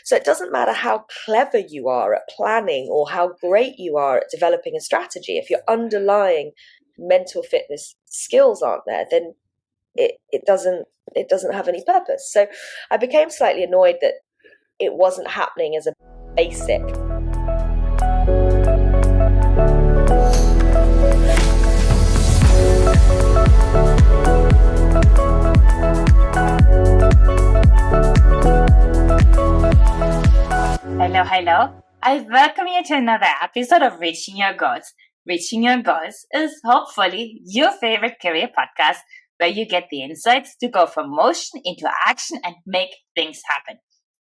So it doesn't matter how clever you are at planning or how great you are at developing a strategy. If your underlying mental fitness skills aren't there, then it doesn't have any purpose. So I became slightly annoyed that it wasn't happening as a basic. Hello. I welcome you to another episode of Reaching Your Goals. Reaching Your Goals is hopefully your favorite career podcast where you get the insights to go from motion into action and make things happen.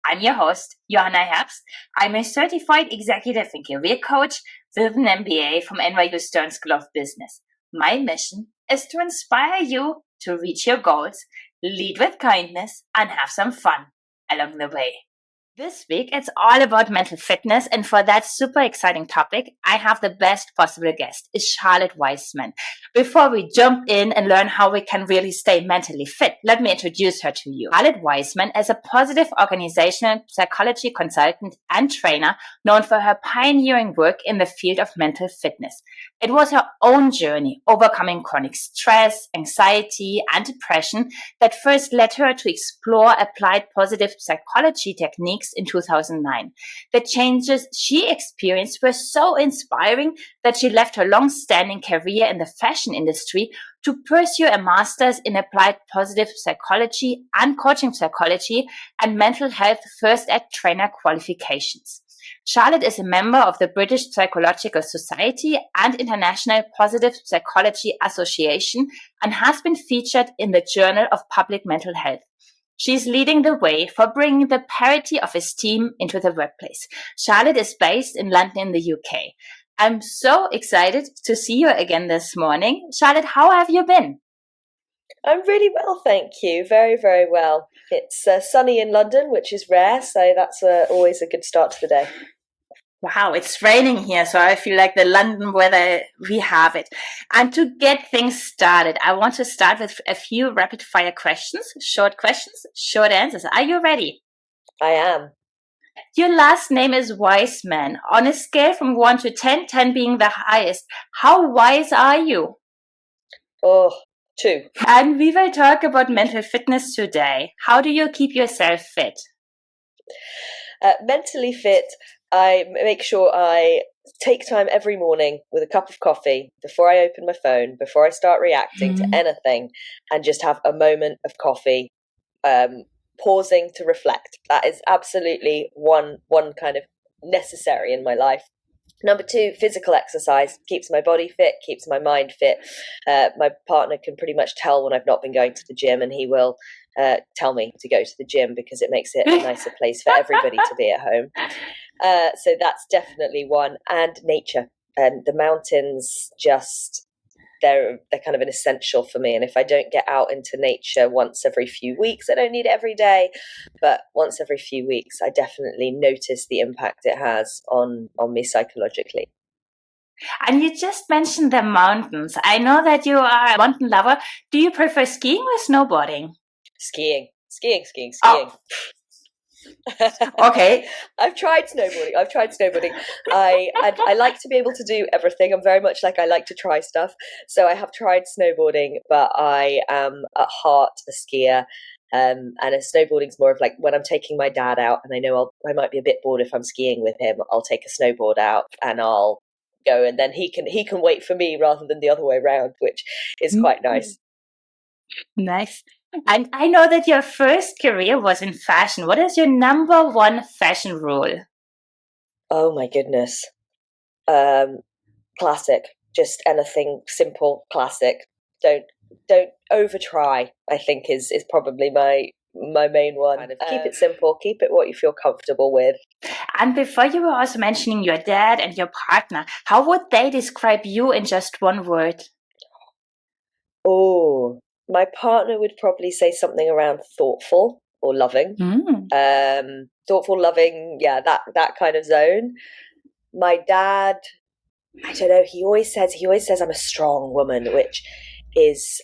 I'm your host, Johanna Herbst. I'm a certified executive and career coach with an MBA from NYU Stern School of Business. My mission is to inspire you to reach your goals, lead with kindness, and have some fun along the way. This week, it's all about mental fitness, and for that super exciting topic, I have the best possible guest, is Charlotte Wiseman. Before we jump in and learn how we can really stay mentally fit, let me introduce her to you. Charlotte Wiseman is a positive organizational psychology consultant and trainer known for her pioneering work in the field of mental fitness. It was her own journey, overcoming chronic stress, anxiety, and depression that first led her to explore applied positive psychology techniques in 2009. The changes she experienced were so inspiring that she left her long-standing career in the fashion industry to pursue a master's in applied positive psychology and coaching psychology and mental health first aid trainer qualifications. Charlotte is a member of the British Psychological Society and International Positive Psychology Association and has been featured in the Journal of Public Mental Health. She's leading the way for bringing the parity of esteem into the workplace. Charlotte is based in London in the UK. I'm so excited to see you again this morning. Charlotte, how have you been? I'm really well, thank you. Very, very well. It's sunny in London, which is rare, so that's always a good start to the day. Wow, it's raining here, so I feel like the London weather, we have it. And to get things started, I want to start with a few rapid-fire questions, short answers. Are you ready? I am. Your last name is Wiseman. On a scale from 1 to 10, 10 being the highest, how wise are you? 2. And we will talk about mental fitness today. How do you keep yourself fit? Mentally fit, I make sure I take time every morning with a cup of coffee before I open my phone, before I start reacting to anything, and just have a moment of coffee, pausing to reflect. That is absolutely one kind of necessary in my life. Number 2, physical exercise keeps my body fit, keeps my mind fit. My partner can pretty much tell when I've not been going to the gym, and he will tell me to go to the gym because it makes it a nicer place for everybody to be at home. So that's definitely one. And nature, and the mountains, just they're kind of an essential for me. And if I don't get out into nature once every few weeks, I don't need it every day, but once every few weeks, I definitely notice the impact it has on me psychologically. And you just mentioned the mountains. I know that you are a mountain lover. Do you prefer skiing or snowboarding? Skiing. Oh. Okay. I've tried snowboarding. I like to be able to do everything. I'm very much like I like to try stuff. So I have tried snowboarding, but I am at heart a skier. And a snowboarding's more of like when I'm taking my dad out, and I know I might be a bit bored if I'm skiing with him. I'll take a snowboard out and I'll go, and then he can wait for me rather than the other way around, which is quite nice. Nice. And I know that your first career was in fashion. What is your number one fashion rule? Oh my goodness. Classic. Just anything simple, classic. Don't over try, I think is probably my main one. Keep it simple, keep it what you feel comfortable with. And before, you were also mentioning your dad and your partner. How would they describe you in just one word? Oh, my partner would probably say something around thoughtful or loving. Thoughtful, loving, yeah, that kind of zone. My dad, I don't know, he always says I'm a strong woman, which is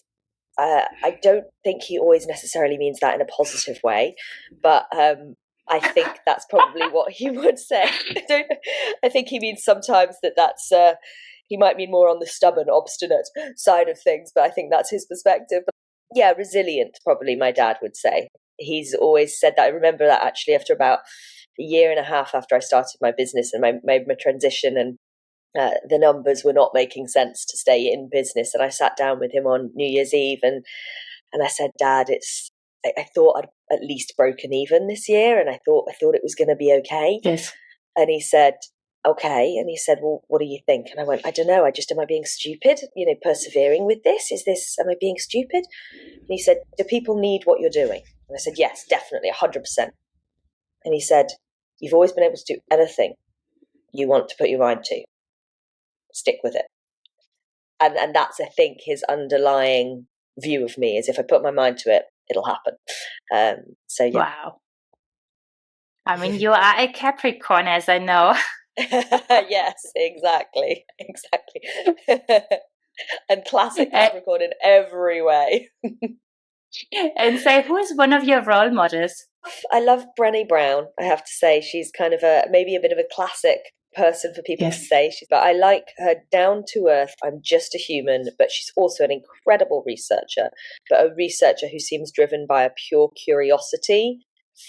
I don't think he always necessarily means that in a positive way, but I think that's probably what he would say. I think he means sometimes that's he might mean more on the stubborn, obstinate side of things, but I think that's his perspective. But yeah, resilient, probably my dad would say. He's always said that. I remember that actually after about a year and a half after I started my business and made my transition, and the numbers were not making sense to stay in business. And I sat down with him on New Year's Eve and I said, Dad, I thought I'd at least broken even this year, and I thought it was going to be okay. Yes. And he said, okay. And he said, well, what do you think? And I went, I don't know. Am I being stupid? Persevering with this? Am I being stupid? And he said, do people need what you're doing? And I said, yes, definitely, 100%. And he said, you've always been able to do anything you want to put your mind to. Stick with it. And that's, I think, his underlying view of me is if I put my mind to it, it'll happen. So yeah. Wow. I mean, you are a Capricorn, as I know. Yes, exactly. And classic Capricorn in every way. And say, who is one of your role models? I love Brené Brown, I have to say. She's kind of maybe a bit of a classic person for people to say. But I like her down to earth. I'm just a human, but she's also an incredible researcher, but a researcher who seems driven by a pure curiosity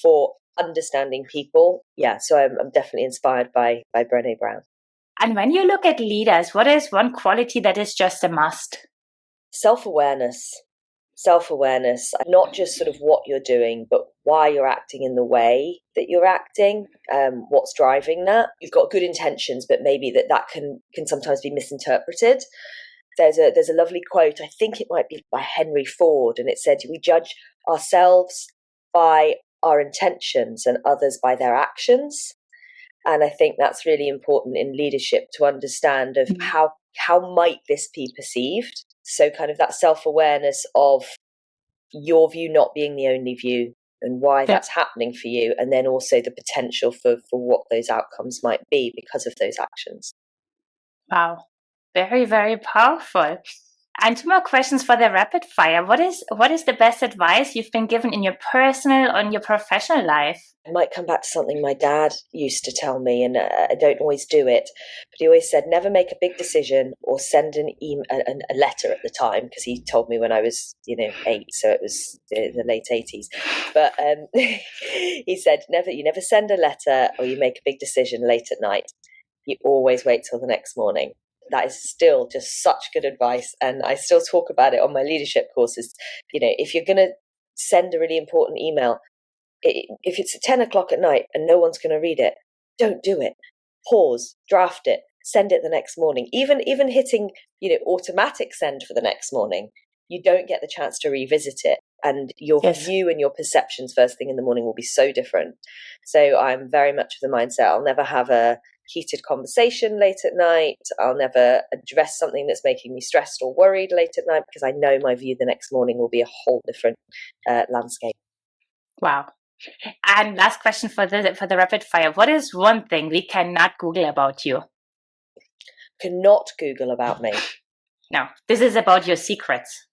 for understanding people. Yeah, so I'm definitely inspired by Brené Brown. And when you look at leaders, what is one quality that is just a must? Self-awareness, not just sort of what you're doing, but why you're acting in the way that you're acting, what's driving that. You've got good intentions, but maybe that can sometimes be misinterpreted. There's a lovely quote, I think it might be by Henry Ford, and it said, we judge ourselves by our intentions and others by their actions. And I think that's really important in leadership to understand of how might this be perceived. So kind of that self-awareness of your view not being the only view and why that's happening for you. And then also the potential for what those outcomes might be because of those actions. Wow. Very, very powerful. And 2 more questions for the rapid fire. What is the best advice you've been given in your personal or in your professional life? I might come back to something my dad used to tell me, and I don't always do it, but he always said, never make a big decision or send a letter at the time, because he told me when I was, 8, so it was the late 80s. But he said, you never send a letter or you make a big decision late at night. You always wait till the next morning. That is still just such good advice, and I still talk about it on my leadership courses. If you're going to send a really important email, if it's at 10 o'clock at night and no one's going to read it, don't do it. Pause, draft it, send it the next morning. Even hitting, automatic send for the next morning, you don't get the chance to revisit it. And your view and your perceptions first thing in the morning will be so different. So I'm very much of the mindset, I'll never have a heated conversation late at night. I'll never address something that's making me stressed or worried late at night, because I know my view the next morning will be a whole different landscape. Wow. And last question for the rapid fire. What is one thing we cannot Google about you? Cannot Google about me? No, this is about your secrets.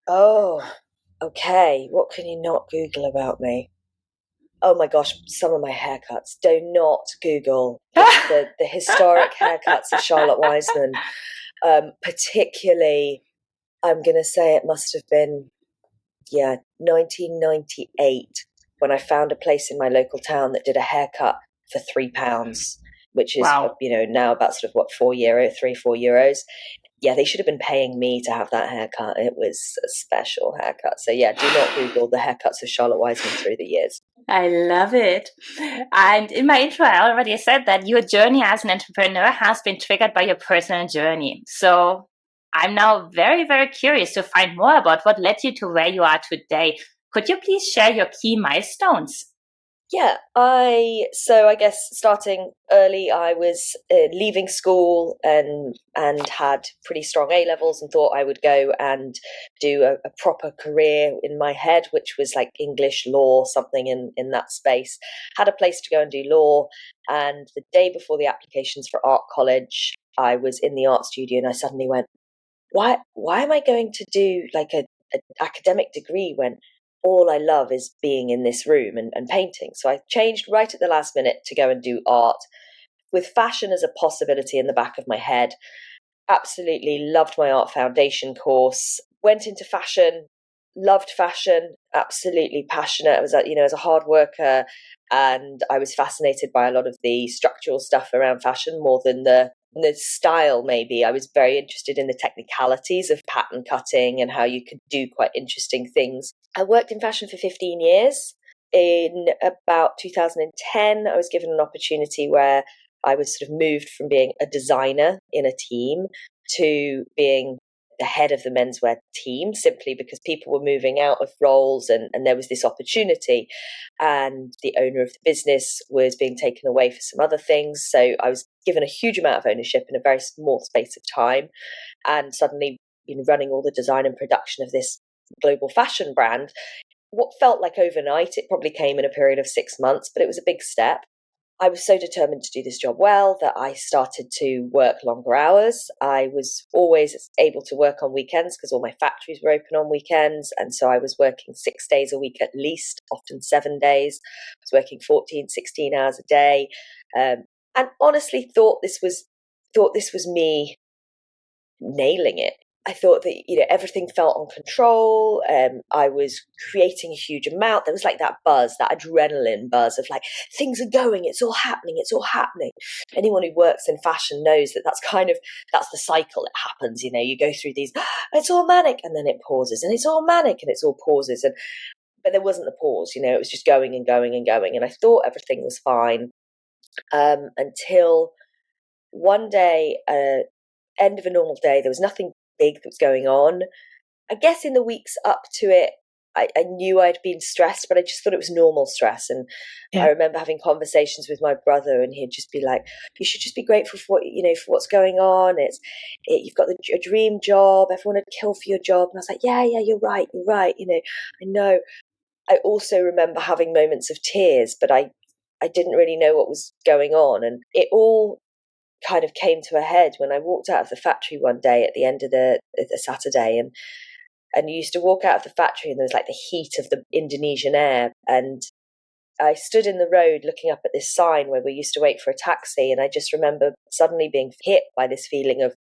Oh, okay. What can you not Google about me? Oh my gosh, some of my haircuts. Do not Google the historic haircuts of Charlotte Wiseman. Particularly, I'm going to say it must have been, 1998, when I found a place in my local town that did a haircut for £3, which is, now about sort of €3-4. Yeah, they should have been paying me to have that haircut. It was a special haircut. So yeah, do not Google the haircuts of Charlotte Wiseman through the years. I love it. And in my intro, I already said that your journey as an entrepreneur has been triggered by your personal journey. So I'm now very, very curious to find more about what led you to where you are today. Could you please share your key milestones? Yeah, I guess starting early, I was leaving school and had pretty strong A levels and thought I would go and do a proper career in my head, which was like English, law, something in that space. Had a place to go and do law, and the day before the applications for art college, I was in the art studio and I suddenly went, why am I going to do like an academic degree when all I love is being in this room and painting. So I changed right at the last minute to go and do art with fashion as a possibility in the back of my head. Absolutely loved my art foundation course, went into fashion, loved fashion, absolutely passionate. I was, as a hard worker, and I was fascinated by a lot of the structural stuff around fashion more than the style. Maybe I was very interested in the technicalities of pattern cutting and how you could do quite interesting things. I worked in fashion for 15 years. In about 2010, I was given an opportunity where I was sort of moved from being a designer in a team to being the head of the menswear team, simply because people were moving out of roles and there was this opportunity, and the owner of the business was being taken away for some other things. So I was given a huge amount of ownership in a very small space of time, and suddenly running all the design and production of this global fashion brand. What felt like overnight, it probably came in a period of 6 months, but it was a big step. I was so determined to do this job well that I started to work longer hours. I was always able to work on weekends because all my factories were open on weekends. And so I was working 6 days a week at least, often 7 days. I was working 14, 16 hours a day. And honestly thought this was me nailing it. I thought that, everything felt on control. I was creating a huge amount. There was like that buzz, that adrenaline buzz of like, things are going, it's all happening. Anyone who works in fashion knows that that's the cycle. It happens, you go through these, it's all manic, and then it pauses, and it's all manic, and it's all pauses. But there wasn't the pause, it was just going and going and going. And I thought everything was fine until one day, end of a normal day, there was nothing big that was going on. I guess in the weeks up to it, I knew I'd been stressed, but I just thought it was normal stress. And I remember having conversations with my brother, and he'd just be like, "You should just be grateful for for what's going on. You've got a dream job. Everyone would kill for your job." And I was like, "Yeah, you're right. I know." I also remember having moments of tears, but I didn't really know what was going on, and it all kind of came to a head when I walked out of the factory one day at the end of the Saturday, and you used to walk out of the factory and there was like the heat of the Indonesian air, and I stood in the road looking up at this sign where we used to wait for a taxi, and I just remember suddenly being hit by this feeling of,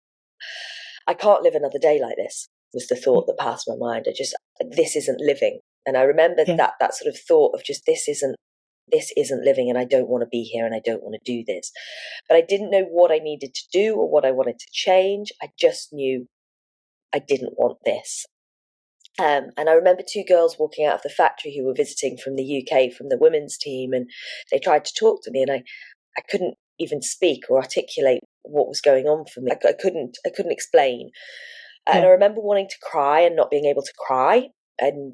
I can't live another day like this, was the thought that passed my mind. This isn't living. And I remember that sort of thought of just, this isn't living, and I don't want to be here, and I don't want to do this. But I didn't know what I needed to do or what I wanted to change. I just knew I didn't want this. And I remember two girls walking out of the factory who were visiting from the UK, from the women's team, and they tried to talk to me, and I couldn't even speak or articulate what was going on for me. I couldn't explain. And I remember wanting to cry and not being able to cry, and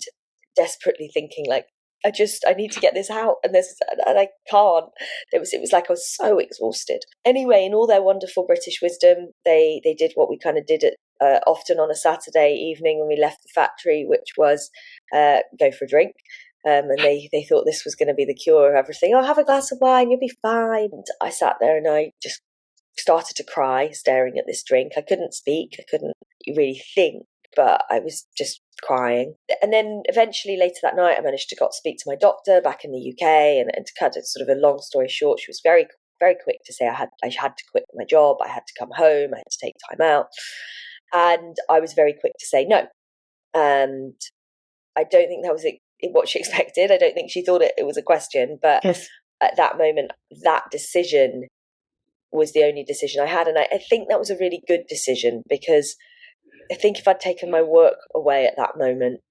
desperately thinking like, I need to get this out, and I can't. It was like I was so exhausted. Anyway, in all their wonderful British wisdom, they did what we kind of did often on a Saturday evening when we left the factory, which was go for a drink. And they thought this was going to be the cure of everything. Oh, have a glass of wine, you'll be fine. And I sat there and I just started to cry, staring at this drink. I couldn't speak. I couldn't really think, but I was just crying. And then eventually later that night, I managed to speak to my doctor back in the UK, and to cut it sort of a long story short, she was very, very quick to say I had to quit my job. I had to come home. I had to take time out. And I was very quick to say no. And I don't think that was what she expected. I don't think she thought it was a question. But at that moment, that decision was the only decision I had. And I think that was a really good decision, because I think if I'd taken my work away at that moment,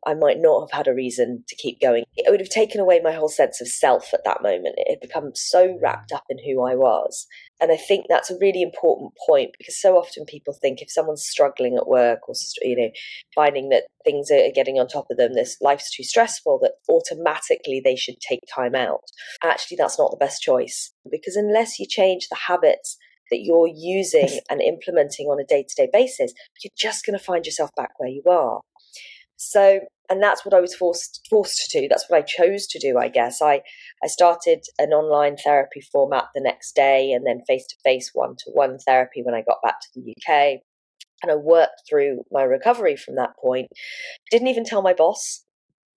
I might not have had a reason to keep going. It would have taken away my whole sense of self at that moment. It had become so wrapped up in who I was. And I think that's a really important point, because so often people think if someone's struggling at work, or finding that things are getting on top of them, this life's too stressful, that automatically they should take time out. Actually, that's not the best choice, because unless you change the habits that you're using and implementing on a day-to-day basis, you're just going to find yourself back where you are. So, and that's what I was forced to do. That's what I chose to do, I guess. I started an online therapy format the next day, and then face-to-face one-to-one therapy when I got back to the UK. And I worked through my recovery from that point. Didn't even tell my boss.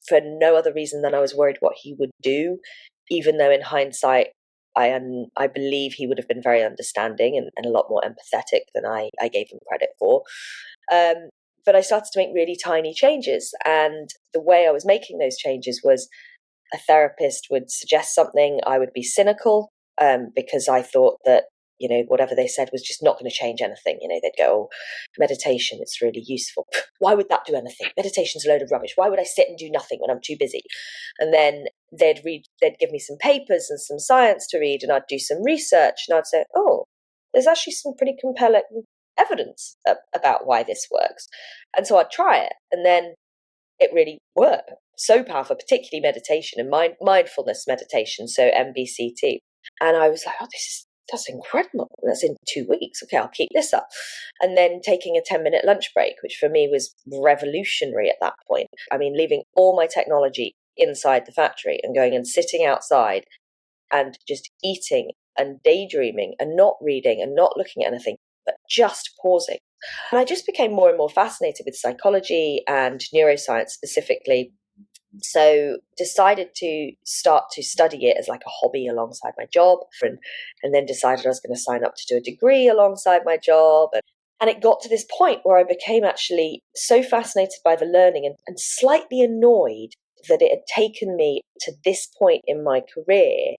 for no other reason than I was worried what he would do, even though in hindsight, I believe he would have been very understanding and a lot more empathetic than I gave him credit for. But I started to make really tiny changes. And the way I was making those changes was a therapist would suggest something, I would be cynical because I thought that, whatever they said was just not going to change anything. They'd go, oh, meditation, it's really useful. Why would that do anything? Meditation's a load of rubbish. Why would I sit and do nothing when I'm too busy? And then they'd give me some papers and some science to read, and I'd do some research, and I'd say, oh, there's actually some pretty compelling evidence about why this works. And so I'd try it, and then it really worked. So powerful, particularly meditation and mindfulness meditation, so MBCT. And I was like, oh, that's incredible. That's in 2 weeks. Okay, I'll keep this up. And then taking a 10-minute lunch break, which for me was revolutionary at that point. I mean, leaving all my technology inside the factory and going and sitting outside and just eating and daydreaming and not reading and not looking at anything, but just pausing. And I just became more and more fascinated with psychology and neuroscience specifically. So decided to start to study it as like a hobby alongside my job, and then decided I was going to sign up to do a degree alongside my job. And it got to this point where I became actually so fascinated by the learning and slightly annoyed that it had taken me to this point in my career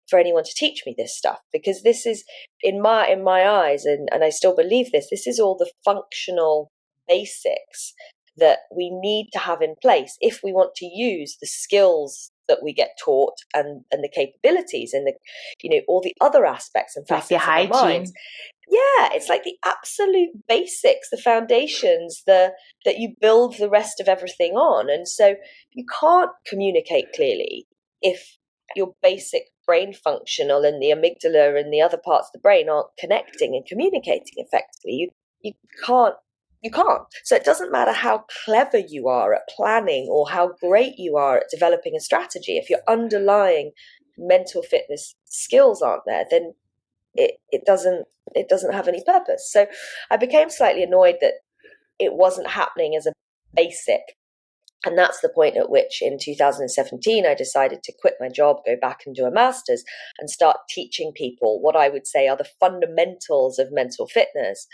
for anyone to teach me this stuff, because this is in my eyes, and I still believe this is all the functional basics that we need to have in place if we want to use the skills that we get taught and the capabilities and the all the other aspects and facets like the hygiene. of our minds. Yeah, it's like the absolute basics, the foundations, that you build the rest of everything on. And so you can't communicate clearly if your basic brain functional and the amygdala and the other parts of the brain aren't connecting and communicating effectively. You can't. So it doesn't matter how clever you are at planning or how great you are at developing a strategy. If your underlying mental fitness skills aren't there, then it doesn't have any purpose. So I became slightly annoyed that it wasn't happening as a basic. And that's the point at which in 2017, I decided to quit my job, go back and do a master's and start teaching people what I would say are the fundamentals of mental fitness,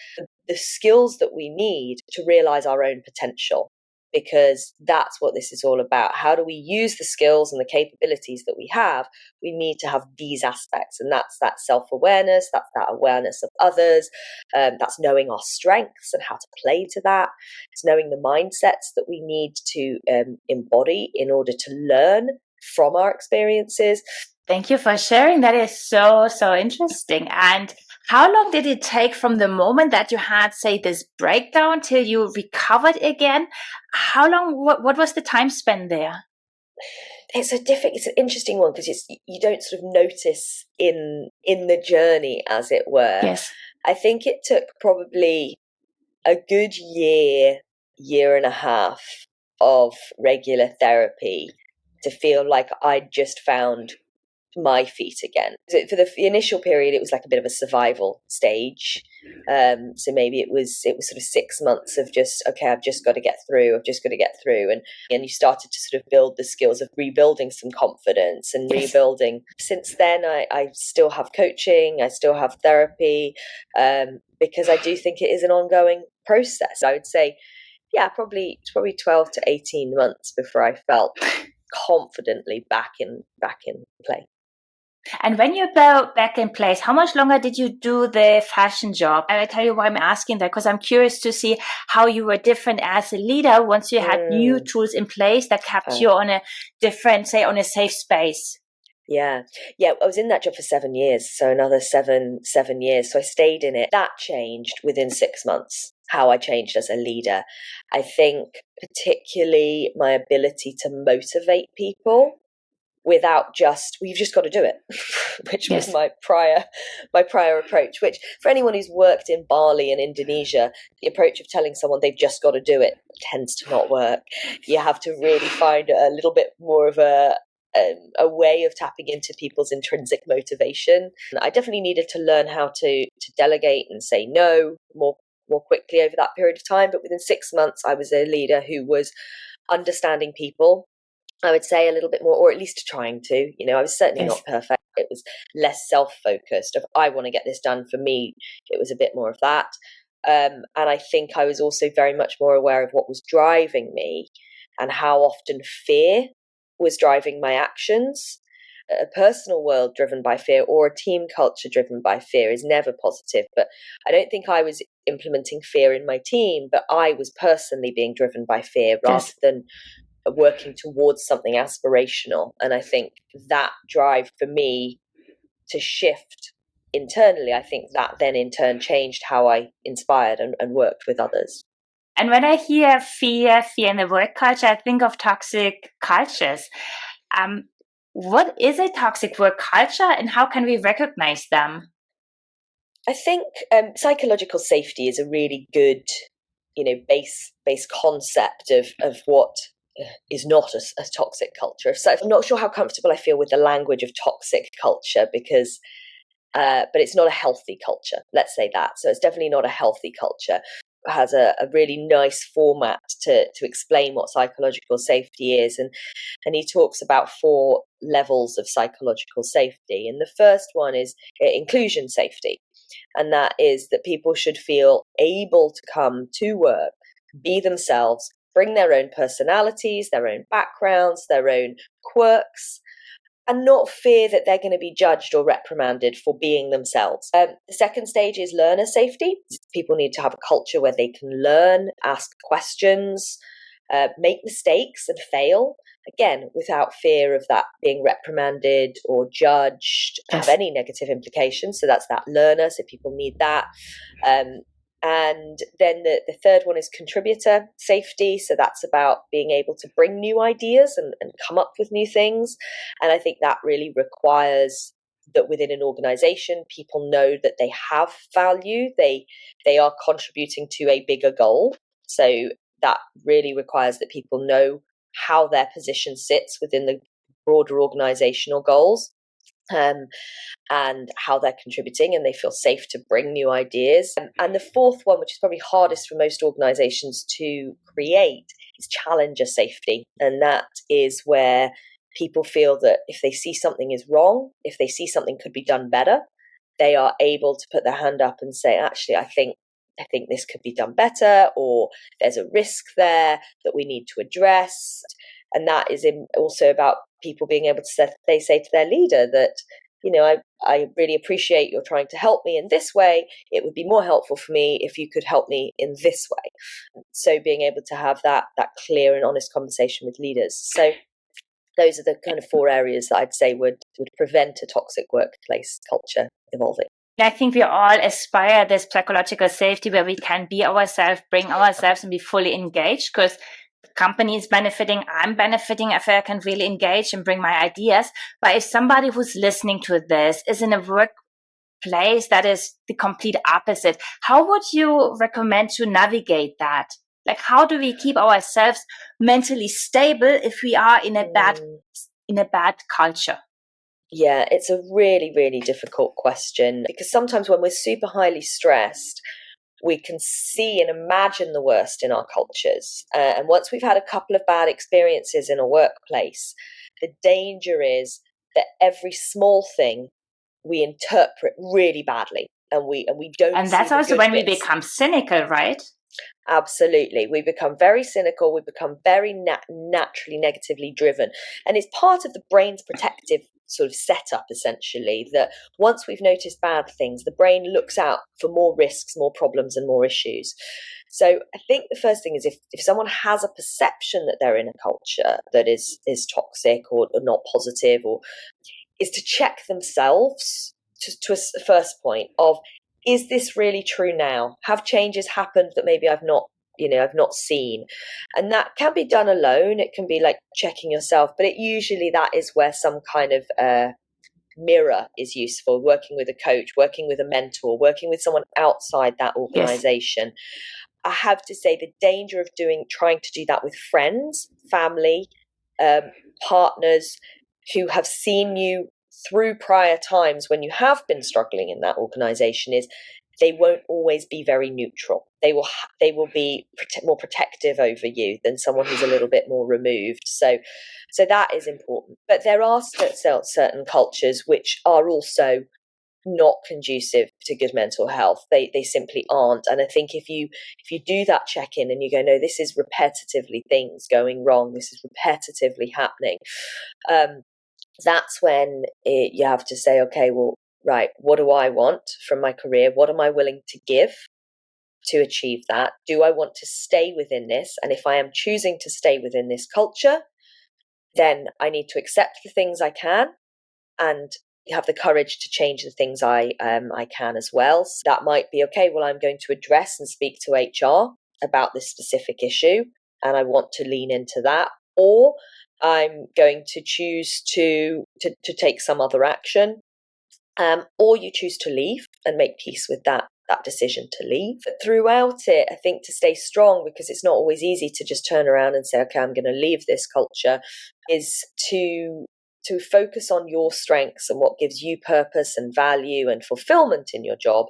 the skills that we need to realize our own potential, because that's what this is all about. How do we use the skills and the capabilities that we have? We need to have these aspects, and that's that self-awareness, that's that awareness of others, that's knowing our strengths and how to play to that. It's knowing the mindsets that we need to embody in order to learn from our experiences. Thank you for sharing. That is so interesting. And how long did it take from the moment that you had, say, this breakdown till you recovered again? How long, what was the time spent there? It's an interesting one, because you don't sort of notice in the journey, as it were. Yes. I think it took probably a good year and a half of regular therapy to feel like I'd just found my feet again. So for the initial period, it was like a bit of a survival stage. So maybe it was sort of 6 months of just, okay, I've just got to get through. And you started to sort of build the skills of rebuilding some confidence and rebuilding. Since then, I still have coaching, I still have therapy, because I do think it is an ongoing process. I would say, yeah, probably 12 to 18 months before I felt confidently back in play. And when you go back in place, how much longer did you do the fashion job? I tell you why I'm asking that, because I'm curious to see how you were different as a leader once you had new tools in place that kept you on a different, say, on a safe space. Yeah. I was in that job for 7 years, so another seven years. So I stayed in it. That changed within 6 months, how I changed as a leader. I think particularly my ability to motivate people without you've just got to do it, which was my prior approach, which for anyone who's worked in Bali and Indonesia, the approach of telling someone they've just got to do it tends to not work. You have to really find a little bit more of a way of tapping into people's intrinsic motivation. I definitely needed to learn how to delegate and say no more quickly over that period of time. But within 6 months, I was a leader who was understanding people, I would say a little bit more, or at least trying to. I was certainly Yes. not perfect. It was less self-focused of I want to get this done. For me, it was a bit more of that. And I think I was also very much more aware of what was driving me and how often fear was driving my actions. A personal world driven by fear or a team culture driven by fear is never positive. But I don't think I was implementing fear in my team, but I was personally being driven by fear rather than working towards something aspirational. And I think that drive for me to shift internally, I think that then in turn changed how I inspired and worked with others. And when I hear fear in the work culture, I think of toxic cultures. What is a toxic work culture and how can we recognize them? I think psychological safety is a really good, base concept of what is not a toxic culture. So I'm not sure how comfortable I feel with the language of toxic culture because but it's not a healthy culture. Let's say that. So it's definitely not a healthy culture. It has a really nice format to explain what psychological safety is. And he talks about 4 levels of psychological safety. And the first one is inclusion safety. And that is that people should feel able to come to work, be themselves, bring their own personalities, their own backgrounds, their own quirks, and not fear that they're going to be judged or reprimanded for being themselves. The second stage is learner safety. People need to have a culture where they can learn, ask questions, make mistakes and fail, again, without fear of that being reprimanded or judged, have any negative implications. So that's that learner. So people need that. And then the third one is contributor safety. So that's about being able to bring new ideas and come up with new things. And I think that really requires that within an organization, people know that they have value. They are contributing to a bigger goal. So that really requires that people know how their position sits within the broader organizational goals. And how they're contributing, and they feel safe to bring new ideas. And the fourth one, which is probably hardest for most organizations to create, is challenger safety. And that is where people feel that if they see something is wrong, if they see something could be done better, they are able to put their hand up and say, actually, I think this could be done better, or there's a risk there that we need to address. And that is also about people being able to say to their leader that, I really appreciate you're trying to help me in this way. It would be more helpful for me if you could help me in this way. So being able to have that clear and honest conversation with leaders. So those are the kind of 4 areas that I'd say would prevent a toxic workplace culture evolving. I think we all aspire this psychological safety where we can be ourselves, bring ourselves and be fully engaged, because the company is benefiting, I'm benefiting if I can really engage and bring my ideas. But if somebody who's listening to this is in a workplace that is the complete opposite, how would you recommend to navigate that? Like, how do we keep ourselves mentally stable if we are in a bad culture? Yeah, it's a really, really difficult question, because sometimes when we're super highly stressed, we can see and imagine the worst in our cultures. And once we've had a couple of bad experiences in a workplace, the danger is that every small thing we interpret really badly, and we don't. And that's also when we become cynical, right? Absolutely. We become very cynical. We become very naturally negatively driven. And it's part of the brain's protective sort of setup, essentially, that once we've noticed bad things, the brain looks out for more risks, more problems, and more issues. So I think the first thing is if someone has a perception that they're in a culture that is toxic or not positive, or is to check themselves to a first point of, is this really true now? Have changes happened that maybe I've not seen? And that can be done alone. It can be like checking yourself, but usually that is where some kind of mirror is useful, working with a coach, working with a mentor, working with someone outside that organization. Yes. I have to say the danger of trying to do that with friends, family, partners who have seen you through prior times when you have been struggling in that organization is they won't always be very neutral. They will be more protective over you than someone who's a little bit more removed. So that is important. But there are certain cultures which are also not conducive to good mental health. They simply aren't. And I think if you do that check-in and you go, no, this is repetitively things going wrong, this is repetitively happening, that's when you have to say, okay, well, right, what do I want from my career? What am I willing to give to achieve that? Do I want to stay within this? And if I am choosing to stay within this culture, then I need to accept the things I can and have the courage to change the things I can as well. So that might be, okay, well, I'm going to address and speak to HR about this specific issue, and I want to lean into that. Or I'm going to choose to take some other action. Or you choose to leave and make peace with that decision to leave. But throughout it, I think to stay strong, because it's not always easy to just turn around and say, okay, I'm going to leave this culture, is to focus on your strengths and what gives you purpose and value and fulfillment in your job.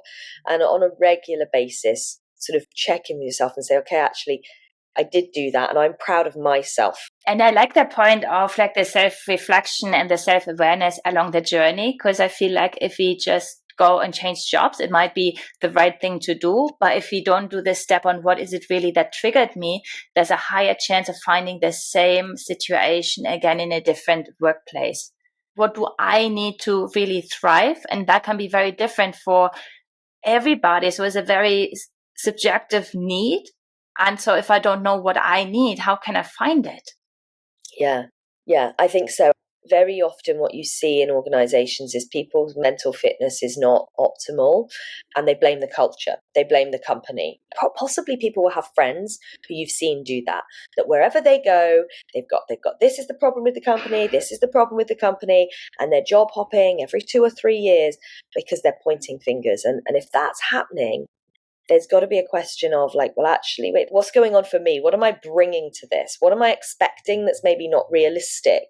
And on a regular basis, sort of check in with yourself and say, okay, actually, I did do that and I'm proud of myself. And I like the point of like the self-reflection and the self-awareness along the journey, because I feel like if we just go and change jobs, it might be the right thing to do. But if we don't do this step on what is it really that triggered me, there's a higher chance of finding the same situation again in a different workplace. What do I need to really thrive? And that can be very different for everybody. So it's a very subjective need. And so if I don't know what I need, how can I find it? Yeah, I think so. Very often what you see in organizations is people's mental fitness is not optimal and they blame the culture, they blame the company. Possibly people will have friends who you've seen do that wherever they go, they've got this is the problem with the company, this is the problem with the company, and they're job hopping every 2 or 3 years because they're pointing fingers. And if that's happening, there's got to be a question of like, well, actually, wait, what's going on for me? What am I bringing to this? What am I expecting that's maybe not realistic?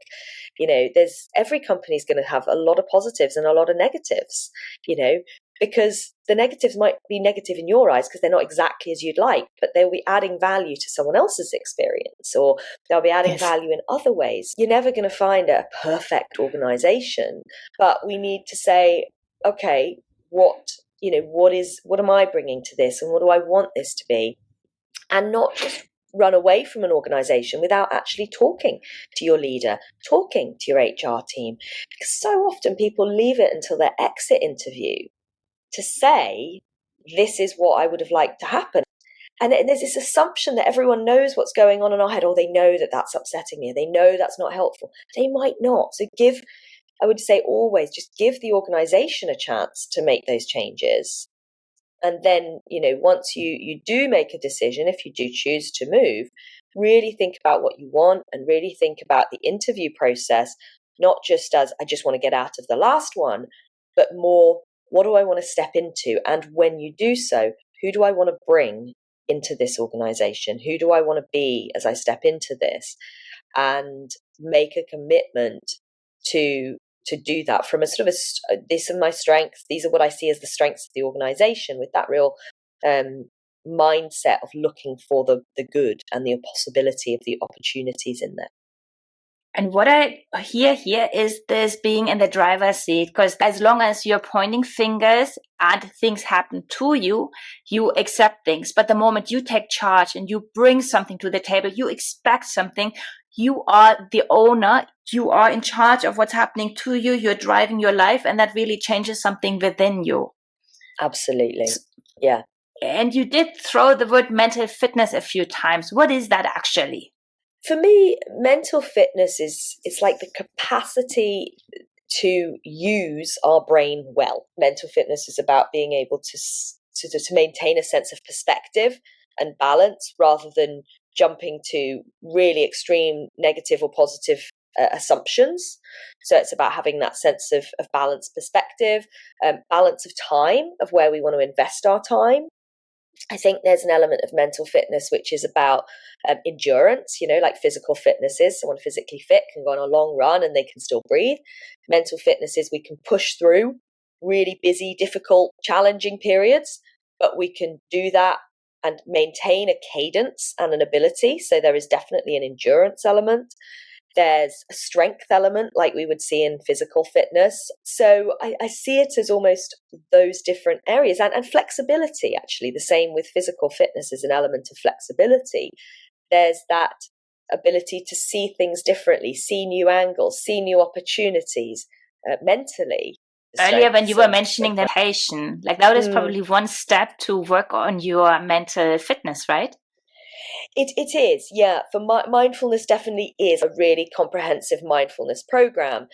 Every company's going to have a lot of positives and a lot of negatives, because the negatives might be negative in your eyes because they're not exactly as you'd like, but they'll be adding value to someone else's experience, or they'll be adding value in other ways. You're never going to find a perfect organization, but we need to say, okay, what am I bringing to this and what do I want this to be? And not just run away from an organization without actually talking to your leader, talking to your HR team. Because so often people leave it until their exit interview to say, this is what I would have liked to happen. And there's this assumption that everyone knows what's going on in our head, or they know that that's upsetting me, they know that's not helpful. They might not. So I would say always just give the organization a chance to make those changes. And then, once you do make a decision, if you do choose to move, really think about what you want and really think about the interview process, not just as I just want to get out of the last one, but more, what do I want to step into? And when you do so, who do I want to bring into this organization? Who do I want to be as I step into this? And make a commitment to do that from a sort of these are my strengths, these are what I see as the strengths of the organization, with that real mindset of looking for the good and the possibility of the opportunities in there. And what I hear here is this being in the driver's seat, because as long as you're pointing fingers and things happen to you, you accept things. But the moment you take charge and you bring something to the table, you expect something, you are the owner, you are in charge of what's happening to you, you're driving your life, and that really changes something within you. Absolutely. Yeah. And you did throw the word mental fitness a few times. What is that actually? For me, mental fitness it's like the capacity to use our brain well. Mental fitness is about being able to maintain a sense of perspective and balance rather than jumping to really extreme negative or positive assumptions. So it's about having that sense of balanced perspective, balance of time, of where we want to invest our time. I think there's an element of mental fitness which is about endurance, like physical fitness is. Someone physically fit can go on a long run and they can still breathe. Mental fitness is we can push through really busy, difficult, challenging periods, but we can do that and maintain a cadence and an ability. So there is definitely an endurance element. There's a strength element, like we would see in physical fitness. So I see it as almost those different areas, and flexibility, actually. The same with physical fitness is an element of flexibility. There's that ability to see things differently, see new angles, see new opportunities mentally. Earlier, when you were mentioning the meditation, like that is probably one step to work on your mental fitness, right? It is, yeah. For mindfulness, definitely is a really comprehensive mindfulness program.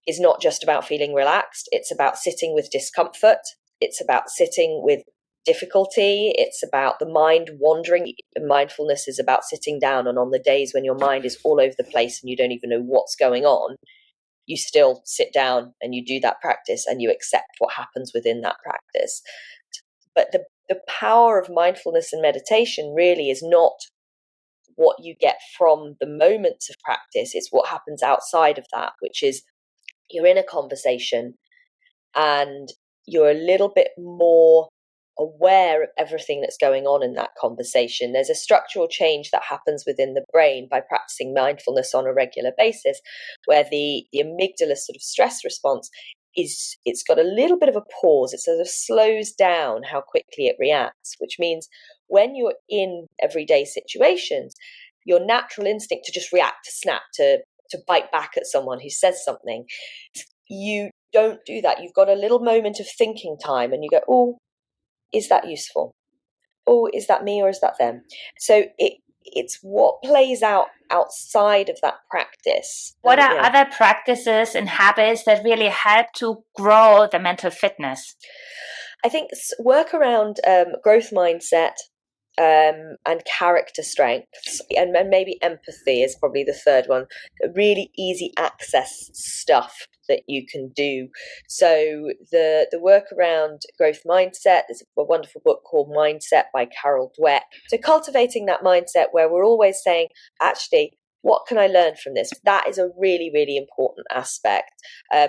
Is not just about feeling relaxed. It's about sitting with discomfort. It's about sitting with difficulty. It's about the mind wandering. Mindfulness is about sitting down, and on the days when your mind is all over the place and you don't even know what's going on, you still sit down and you do that practice and you accept what happens within that practice. But the power of mindfulness and meditation really is not what you get from the moments of practice. It's what happens outside of that, which is you're in a conversation and you're a little bit more aware of everything that's going on in that conversation. There's a structural change that happens within the brain by practicing mindfulness on a regular basis, where the amygdala sort of stress response it's got a little bit of a pause. It sort of slows down how quickly it reacts, which means when you're in everyday situations, your natural instinct to just react, to snap, to bite back at someone who says something, you don't do that. You've got a little moment of thinking time and you go, oh, is that useful? Oh, is that me or is that them? So it's what plays out outside of that practice. What are other practices and habits that really help to grow the mental fitness? I think work around growth mindset, and character strengths, and maybe empathy is probably the third one. Really easy access stuff that you can do. So the work around growth mindset, there's a wonderful book called Mindset by Carol Dweck. So cultivating that mindset where we're always saying, actually, what can I learn from this? That is a really, really important aspect.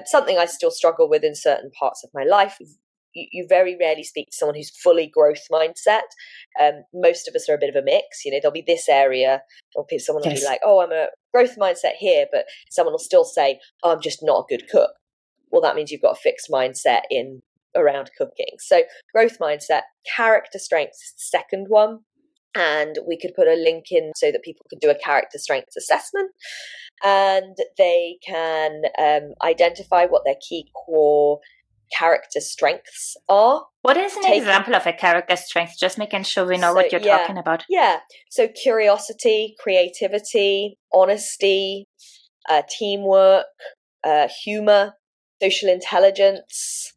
Something I still struggle with in certain parts of my life. You very rarely speak to someone who's fully growth mindset. Most of us are a bit of a mix. There'll be this area, or someone will be like, oh, I'm a growth mindset here, but someone will still say, oh, I'm just not a good cook. Well, that means you've got a fixed mindset in around cooking. So growth mindset, character strengths is the second one. And we could put a link in so that people could do a character strengths assessment and they can identify what their key core character strengths are. What is an example of a character strength? Just making sure we know what you're talking about. Yeah. So curiosity, creativity, honesty, teamwork, humor, social intelligence,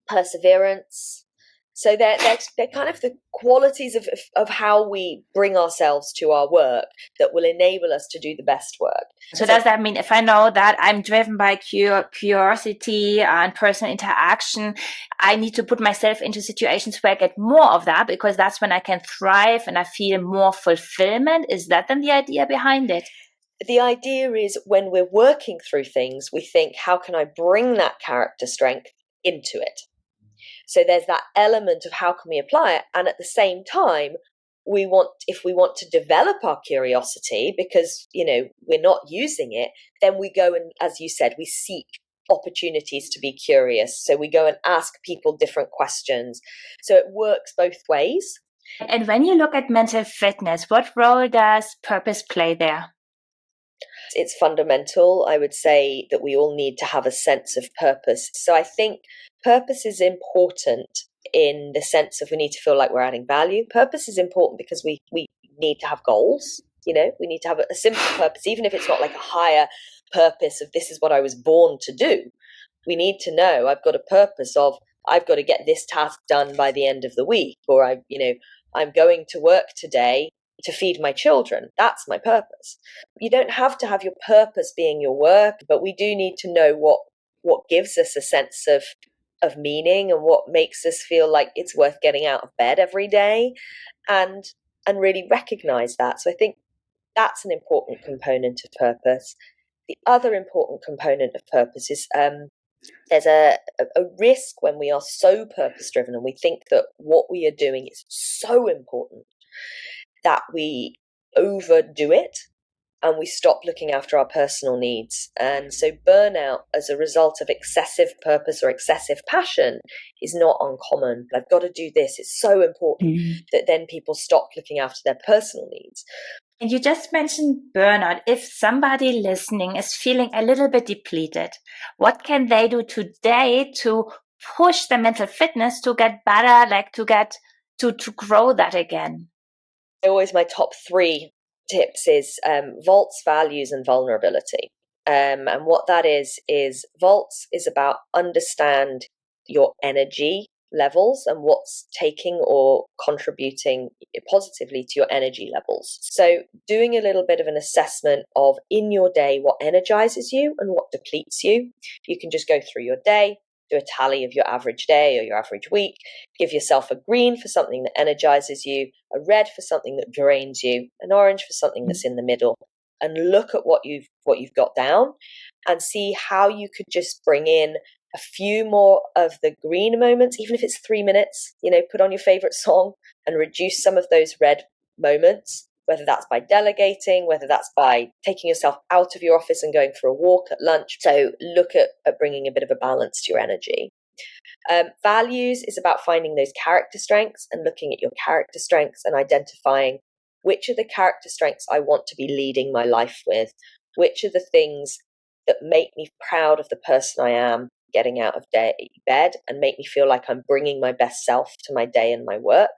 perseverance. So they're kind of the qualities of how we bring ourselves to our work that will enable us to do the best work. So does that mean if I know that I'm driven by curiosity and personal interaction, I need to put myself into situations where I get more of that, because that's when I can thrive and I feel more fulfillment? Is that then the idea behind it? The idea is when we're working through things, we think, how can I bring that character strength into it? So there's that element of how can we apply it, and at the same time, if we want to develop our curiosity because we're not using it, then we go and, as you said, we seek opportunities to be curious. So we go and ask people different questions. So it works both ways. And when you look at mental fitness, what role does purpose play there? It's fundamental. I would say that we all need to have a sense of purpose. So I think purpose is important in the sense of we need to feel like we're adding value. Purpose is important because we need to have goals. We need to have a simple purpose, even if it's not like a higher purpose of this is what I was born to do. We need to know I've got a purpose of I've got to get this task done by the end of the week, or I'm going to work today to feed my children. That's my purpose. You don't have to have your purpose being your work, but we do need to know what gives us a sense of meaning and what makes us feel like it's worth getting out of bed every day, and really recognize that. So I think that's an important component of purpose. The other important component of purpose is there's a risk when we are so purpose-driven and we think that what we are doing is so important that we overdo it and we stop looking after our personal needs. And so burnout as a result of excessive purpose or excessive passion is not uncommon. I've got to do this. It's so important that then people stop looking after their personal needs. And you just mentioned burnout. If somebody listening is feeling a little bit depleted, what can they do today to push their mental fitness to get better, like to grow that again? Always my top 3 tips is vaults, values, and vulnerability. And what that is vaults is about understand your energy levels and what's taking or contributing positively to your energy levels. So doing a little bit of an assessment of in your day what energizes you and what depletes you. You can just go through your day, do a tally of your average day or your average week, give yourself a green for something that energizes you, a red for something that drains you, an orange for something that's in the middle, and look at what you've got down and see how you could just bring in a few more of the green moments, even if it's 3 minutes, put on your favorite song and reduce some of those red moments, whether that's by delegating, whether that's by taking yourself out of your office and going for a walk at lunch. So look at bringing a bit of a balance to your energy. Values is about finding those character strengths and looking at your character strengths and identifying which are the character strengths I want to be leading my life with, which are the things that make me proud of the person I am getting out of bed and make me feel like I'm bringing my best self to my day and my work,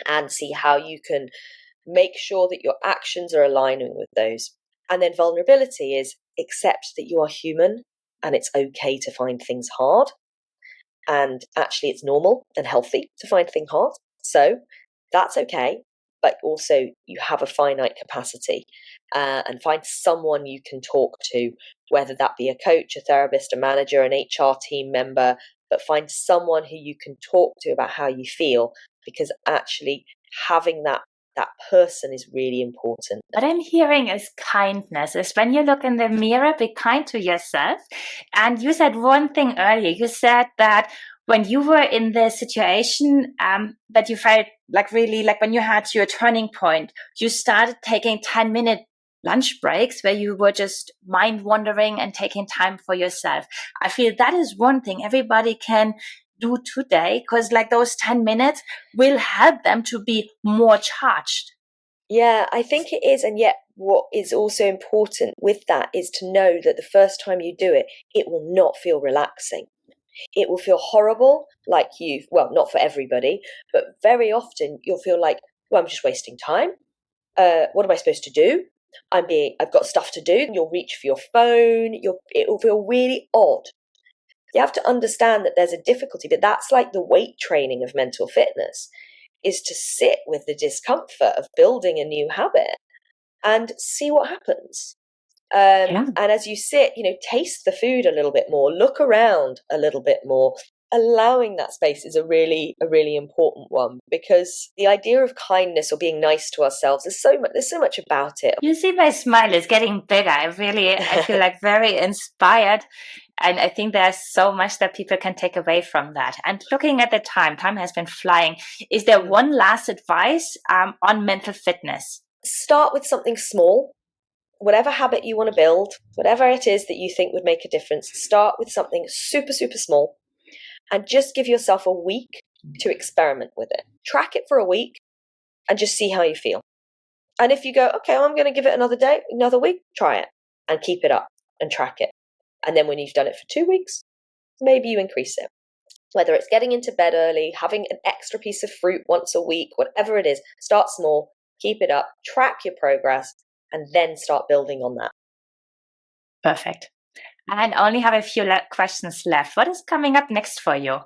and see how you can make sure that your actions are aligning with those. And then vulnerability is accept that you are human and it's okay to find things hard. And actually it's normal and healthy to find things hard. So that's okay. But also you have a finite capacity, and find someone you can talk to, whether that be a coach, a therapist, a manager, an HR team member, but find someone who you can talk to about how you feel, because actually having that person is really important. What I'm hearing is kindness, is when you look in the mirror, be kind to yourself. And you said one thing earlier. You said that when you were in the situation that you felt like really like when you had your turning point, you started taking 10-minute lunch breaks where you were just mind wandering and taking time for yourself. I feel that is one thing everybody can do today, because like those 10 minutes will help them to be more charged. Yeah, I think it is. And yet what is also important with that is to know that the first time you do it, it will not feel relaxing. It will feel horrible, like not for everybody, but very often you'll feel like, well, I'm just wasting time. What am I supposed to do? I've got stuff to do. You'll reach for your phone. It will feel really odd. You have to understand that there's a difficulty, but that's like the weight training of mental fitness, is to sit with the discomfort of building a new habit and see what happens. And as you sit, taste the food a little bit more, look around a little bit more. Allowing that space is a really important one, because the idea of kindness or being nice to ourselves there's so much about it. You see, my smile is getting bigger. I feel like very inspired. And I think there's so much that people can take away from that. And looking at the time has been flying. Is there one last advice on mental fitness? Start with something small. Whatever habit you want to build, whatever it is that you think would make a difference, start with something super, super small and just give yourself a week to experiment with it. Track it for a week and just see how you feel. And if you go, okay, I'm going to give it another day, another week, try it and keep it up and track it. And then when you've done it for 2 weeks, maybe you increase it. Whether it's getting into bed early, having an extra piece of fruit once a week, whatever it is, start small, keep it up, track your progress, and then start building on that. Perfect. And I only have a few questions left. What is coming up next for you?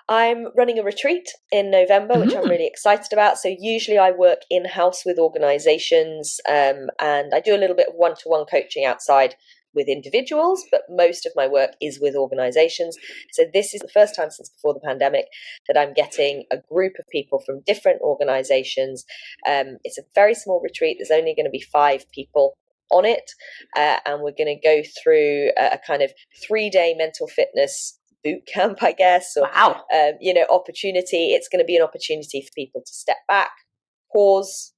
I'm running a retreat in November, which I'm really excited about. So usually I work in-house with organizations, and I do a little bit of one-to-one coaching outside with individuals, but most of my work is with organizations. So this is the first time since before the pandemic that I'm getting a group of people from different organizations. It's a very small retreat. There's only going to be 5 people. on it. And we're going to go through a kind of 3-day mental fitness boot camp, I guess, or, wow. Opportunity. It's going to be an opportunity for people to step back, pause,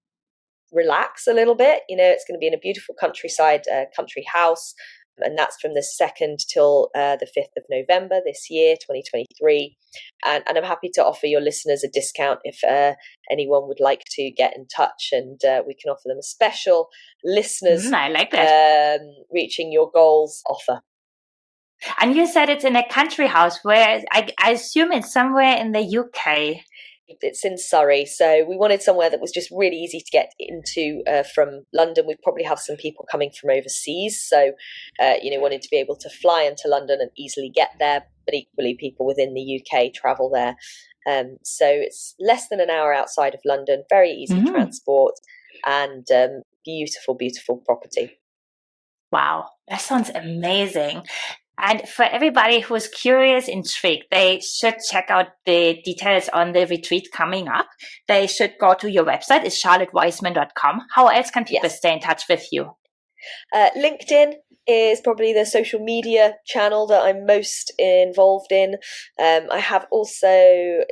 relax a little bit. It's going to be in a beautiful countryside, country house. And that's from the 2nd till the 5th of November this year, 2023. And I'm happy to offer your listeners a discount if anyone would like to get in touch, and we can offer them a special listeners I like that. Reaching Your Goals offer. And you said it's in a country house, where I assume it's somewhere in the UK. It's in Surrey, so we wanted somewhere that was just really easy to get into from London. We probably have some people coming from overseas, so wanted to be able to fly into London and easily get there, but equally people within the UK travel there. So it's less than an hour outside of London, very easy transport, and beautiful, beautiful property. Wow, that sounds amazing. And for everybody who's curious, intrigued, they should check out the details on the retreat coming up. They should go to your website. It's charlottewiseman.com. How else can people stay in touch with you? LinkedIn is probably the social media channel that I'm most involved in. I have also,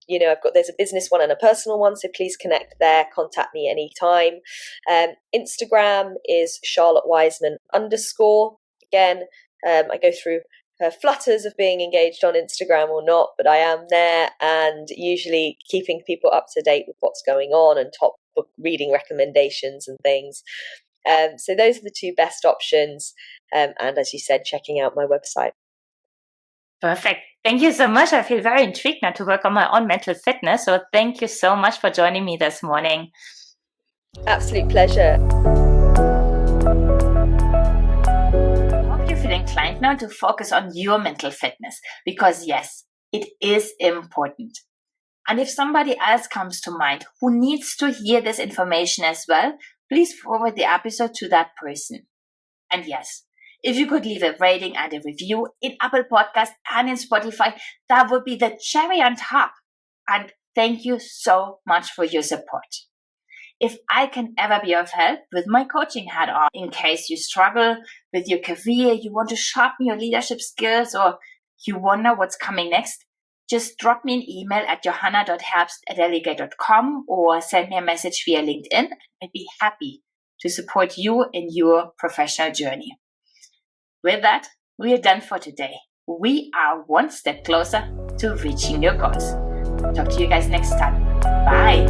there's a business one and a personal one, so please connect there. Contact me anytime. Instagram is Charlotte Wiseman _. Again, I go through flutters of being engaged on Instagram or not, but I am there, and usually keeping people up to date with what's going on and top book reading recommendations and things. So those are the 2 best options. And as you said, checking out my website. Perfect. Thank you so much. I feel very intrigued now to work on my own mental fitness. So thank you so much for joining me this morning. Absolute pleasure. Inclined now to focus on your mental fitness, because yes, it is important. And if somebody else comes to mind who needs to hear this information as well, please forward the episode to that person. And yes, if you could leave a rating and a review in Apple Podcasts and in Spotify, that would be the cherry on top. And thank you so much for your support. If I can ever be of help with my coaching hat on, in case you struggle with your career, you want to sharpen your leadership skills, or you wonder what's coming next, just drop me an email at johanna.herbst@delygate.com or send me a message via LinkedIn. I'd be happy to support you in your professional journey. With that, we are done for today. We are one step closer to reaching your goals. Talk to you guys next time. Bye.